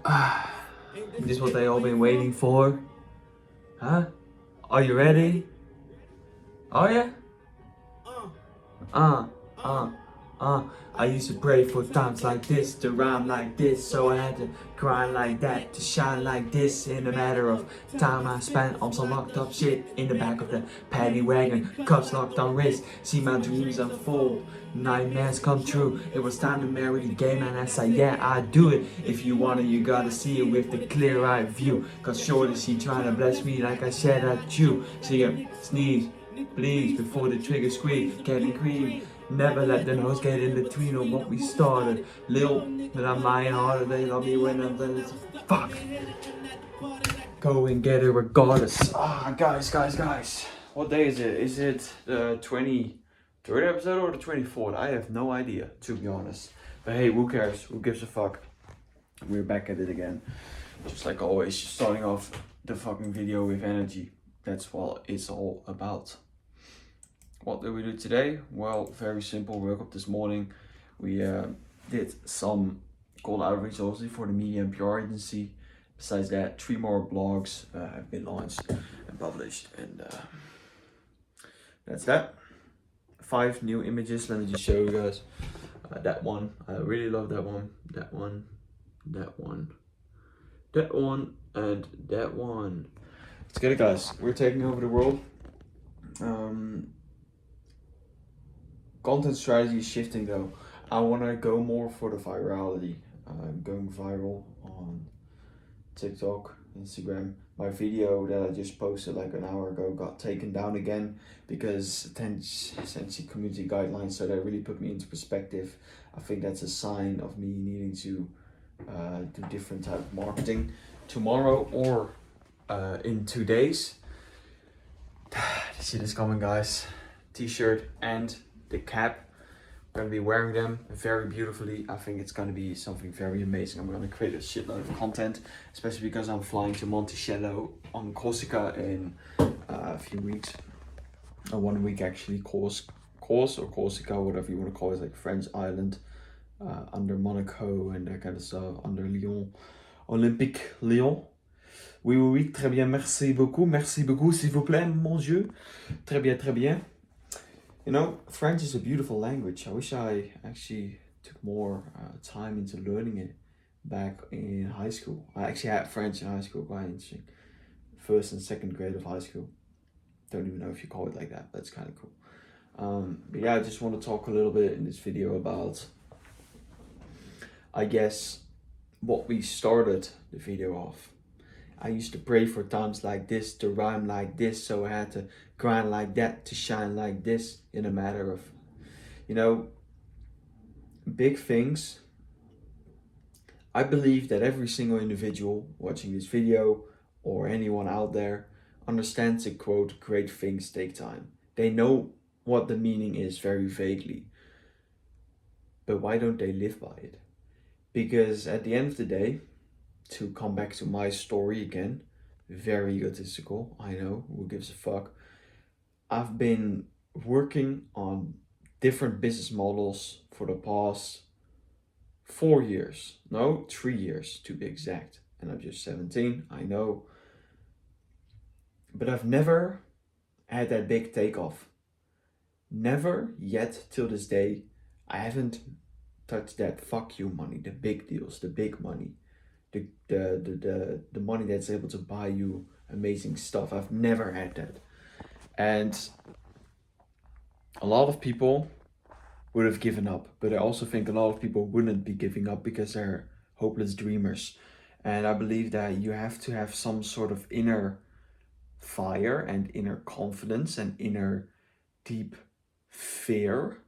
This is what they all been waiting for. Huh? Are you ready? Are you? Uh, uh, uh. I used to pray for times like this, to rhyme like this, so I had to grind like that, to shine like this. In a matter of time I spent on some locked up shit in the back of the paddy wagon, cuffs locked on wrist, see my dreams unfold, nightmares come true. It was time to marry the game and I said yeah, I do it. If you want it, you gotta see it with the clear-eyed view, cause shorty she trying to bless me like I said at you. See ya, sneeze, please, before the trigger squeak, getting cream. Never let the nose get in between of what we started. Lil, but I'm lying harder, they love me when I'm done. Fuck. Go and get it regardless. Guys. What day is it? Is it the 23rd episode or the 24th? I have no idea, to be honest. But hey, who cares? Who gives a fuck? We're back at it again. Just like always, starting off the fucking video with energy. That's what it's all about. What did we do today? Well, very simple. We woke up this morning. We did some cold outreach also for the media and PR agency. Besides that, 3 more blogs have been launched and published, and that's that. 5 new images. Let me just show you guys. That one, I really love that one. That one, that one, that one, and that one. Let's get it, guys. We're taking over the world. Content strategy is shifting though. I want to go more for the virality. Going viral on TikTok, Instagram. My video that I just posted like an hour ago got taken down again because essentially community guidelines. So that really put me into perspective. I think that's a sign of me needing to do different type of marketing tomorrow or in 2 days. The shit is coming, guys. T-shirt and the cap. I'm gonna be wearing them very beautifully. I think it's gonna be something very amazing. I'm gonna create a shitload of content, especially because I'm flying to Monticello on Corsica in a few weeks. 1 week actually, Corse or Corsica, whatever you want to call it, like French island, under Monaco and that kind of stuff, under Lyon, Olympique Lyon. Oui, très bien, merci beaucoup, s'il vous plaît, mon Dieu. Très bien. You know, French is a beautiful language. I wish I actually took more time into learning it back in high school. I actually had French in high school, quite interesting. 1st and 2nd grade of high school. Don't even know if you call it like that, but it's kind of cool. But yeah, I just want to talk a little bit in this video about, I guess, what we started the video off. I used to pray for times like this, to rhyme like this, so I had to grind like that, to shine like this, in a matter of, big things. I believe that every single individual watching this video, or anyone out there, understands the quote, great things take time. They know what the meaning is very vaguely. But why don't they live by it? Because at the end of the day, to come back to my story again, very egotistical, I know, who gives a fuck. I've been working on different business models for the past 4 years. No, 3 years to be exact. And I'm just 17, I know. But I've never had that big takeoff. Never yet till this day, I haven't touched that fuck you money, the big deals, the big money. The money that's able to buy you amazing stuff. I've never had that. And a lot of people would have given up, but I also think a lot of people wouldn't be giving up because they're hopeless dreamers. And I believe that you have to have some sort of inner fire and inner confidence and inner deep fear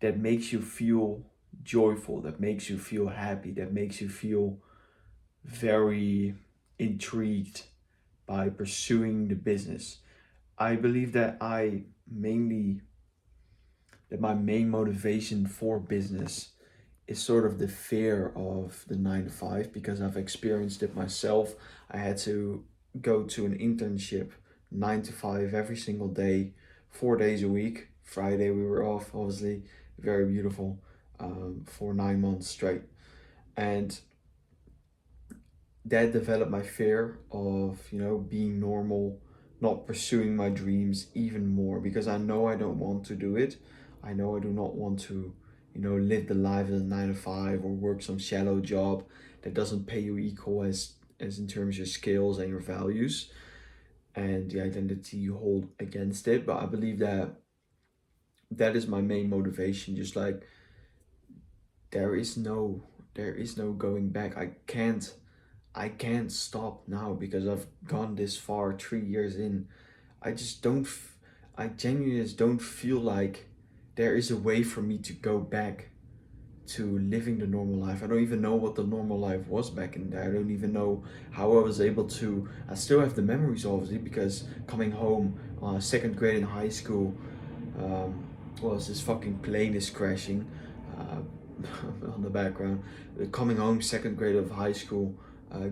that makes you feel joyful, that makes you feel happy, that makes you feel very intrigued by pursuing the business. I believe that my main motivation for business is sort of the fear of the 9 to 5, because I've experienced it myself. I had to go to an internship 9 to 5 every single day, 4 days a week. Friday we were off, obviously, very beautiful, for 9 months straight. And that developed my fear of, being normal, not pursuing my dreams even more, because I know I don't want to do it. I know I do not want to, live the life of a 9 to 5 or work some shallow job that doesn't pay you equal as in terms of your skills and your values and the identity you hold against it. But I believe that that is my main motivation. Just like there is no there is no going back. I can't stop now because I've gone this far 3 years in. I just don't, I genuinely just don't feel like there is a way for me to go back to living the normal life. I don't even know what the normal life was back in there. I don't even know how I was able to. I still have the memories, obviously, because coming home, second grade in high school, um, this fucking plane is crashing on the background. Coming home, second grade of high school,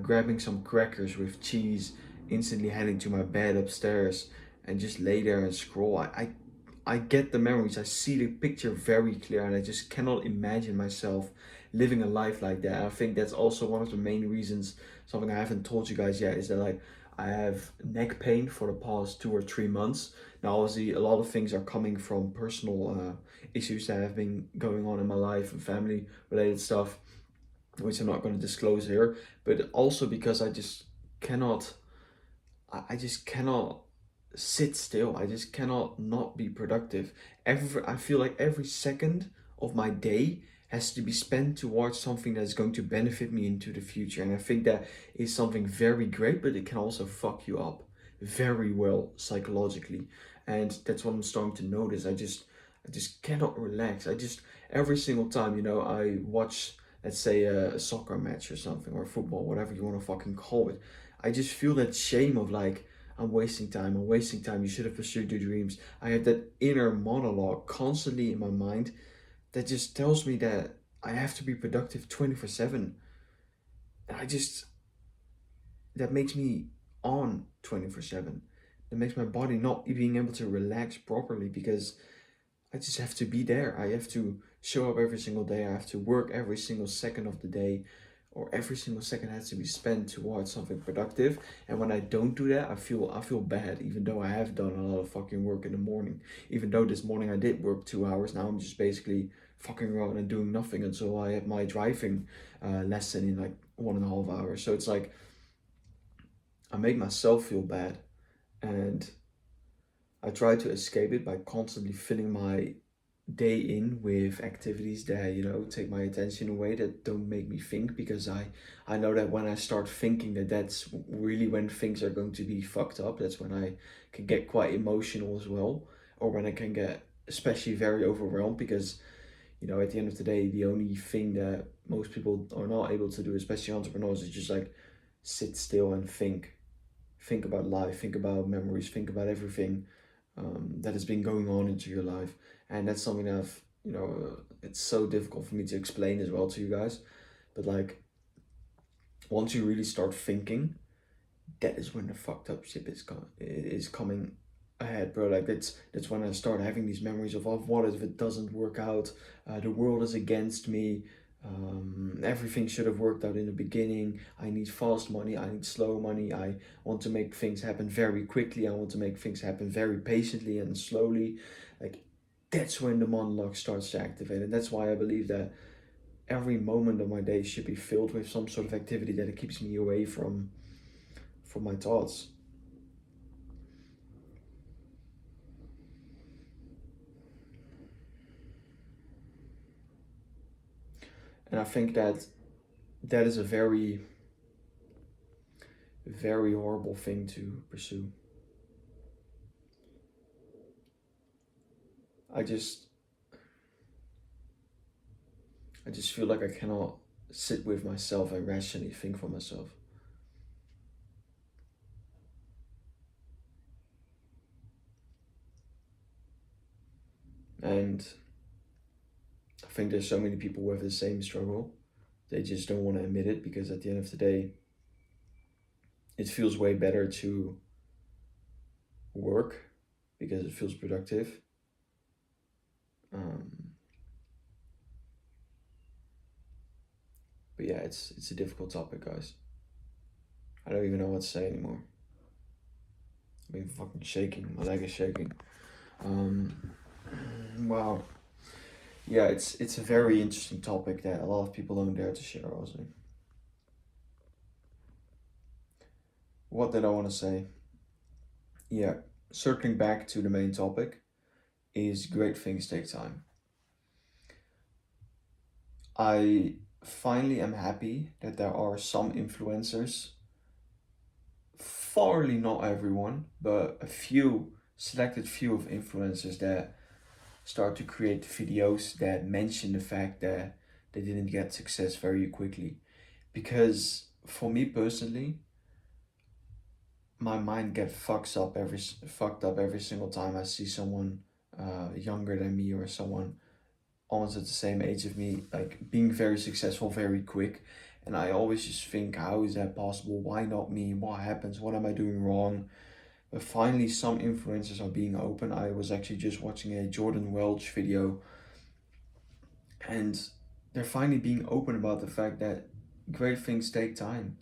grabbing some crackers with cheese, instantly heading to my bed upstairs, and just lay there and scroll. I get the memories. I see the picture very clear, and I just cannot imagine myself living a life like that. And I think that's also one of the main reasons. Something I haven't told you guys yet is that like I have neck pain for the past 2 or 3 months. Now, obviously, a lot of things are coming from personal issues that have been going on in my life and family related stuff, which I'm not going to disclose here. But also because cannot, I just cannot sit still. I just cannot not be productive. I feel like every second of my day has to be spent towards something that's going to benefit me into the future. And I think that is something very great, but it can also fuck you up very well psychologically. And that's what I'm starting to notice. I just cannot relax. Every single time, I watch, let's say, a soccer match or something, or football, whatever you want to fucking call it, I just feel that shame of like, I'm wasting time, I'm wasting time, you should have pursued your dreams. I have that inner monologue constantly in my mind that just tells me that I have to be productive 24/7. And that makes me on 24/7. That makes my body not being able to relax properly because I just have to be there. I have to show up every single day. I have to work every single second of the day, or every single second has to be spent towards something productive. And when I don't do that, I feel bad, even though I have done a lot of fucking work in the morning. Even though this morning I did work 2 hours, now I'm just basically fucking around and doing nothing until I have my driving lesson in like 1.5 hours. So it's like I make myself feel bad, and I try to escape it by constantly filling my day in with activities that take my attention away, that don't make me think, because I know that when I start thinking, that's really when things are going to be fucked up. That's when I can get quite emotional as well, or when I can get especially very overwhelmed, because at the end of the day, the only thing that most people are not able to do, especially entrepreneurs, is just like sit still and think about life, think about memories, think about everything that has been going on into your life. And that's something that it's so difficult for me to explain as well to you guys. But like, once you really start thinking, that is when the fucked up shit is coming ahead, bro. Like that's when I start having these memories of, what if it doesn't work out? The world is against me. Everything should have worked out in the beginning. I need fast money. I need slow money. I want to make things happen very quickly. I want to make things happen very patiently and slowly. Like, that's when the monologue starts to activate, and that's why I believe that every moment of my day should be filled with some sort of activity that keeps me away from my thoughts. And I think that that is a very, very horrible thing to pursue. I just I just feel like I cannot sit with myself and rationally think for myself. And I think there's so many people who have the same struggle. They just don't want to admit it, because at the end of the day, it feels way better to work because it feels productive. Um, but yeah, it's a difficult topic, guys. I don't even know what to say anymore. I've been fucking shaking. My leg is shaking. Wow. Yeah, it's a very interesting topic that a lot of people don't dare to share, also. What did I want to say? Yeah, circling back to the main topic is great things take time. I finally am happy that there are some influencers, farly not everyone, but a few, selected few of influencers that start to create videos that mention the fact that they didn't get success very quickly. Because for me personally, my mind get fucked up every single time I see someone younger than me or someone almost at the same age of me, like being very successful very quick. And I always just think, how is that possible? Why not me? What happens? What am I doing wrong? But finally, some influencers are being open. I was actually just watching a Jordan Welch video, and they're finally being open about the fact that great things take time.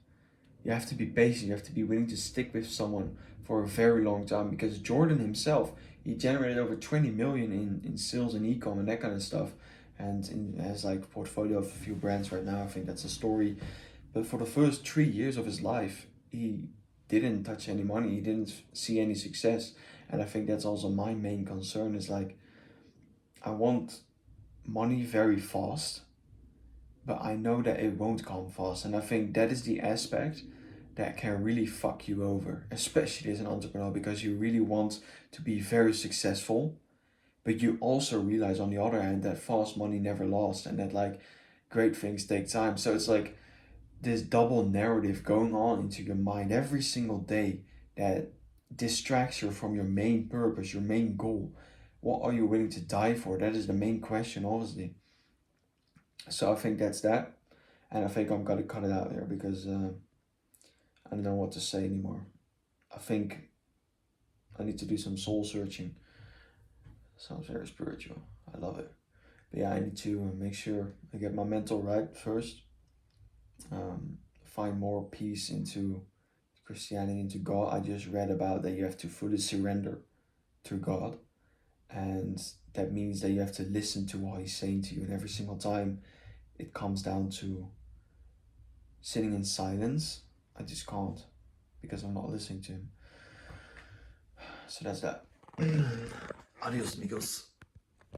You have to be patient, you have to be willing to stick with someone for a very long time, because Jordan himself, he generated over 20 million in sales and e-com and that kind of stuff, and has like a portfolio of a few brands right now. I think that's a story. But for the first 3 years of his life, he didn't touch any money, he didn't see any success. And I think that's also my main concern, is like, I want money very fast, but I know that it won't come fast. And I think that is the aspect that can really fuck you over, especially as an entrepreneur, because you really want to be very successful, but you also realize on the other hand that fast money never lasts, and that like great things take time. So it's like this double narrative going on into your mind every single day that distracts you from your main purpose, your main goal. What are you willing to die for? That is the main question, obviously. So I think that's that. And I think I'm gonna cut it out here because I don't know what to say anymore. I think I need to do some soul searching. Sounds very spiritual. I love it. But yeah, I need to make sure I get my mental right first. Find more peace into Christianity, into God. I just read about that you have to fully surrender to God. And that means that you have to listen to what He's saying to you. And every single time it comes down to sitting in silence, I just can't, because I'm not listening to Him. So that's that. Adios, amigos.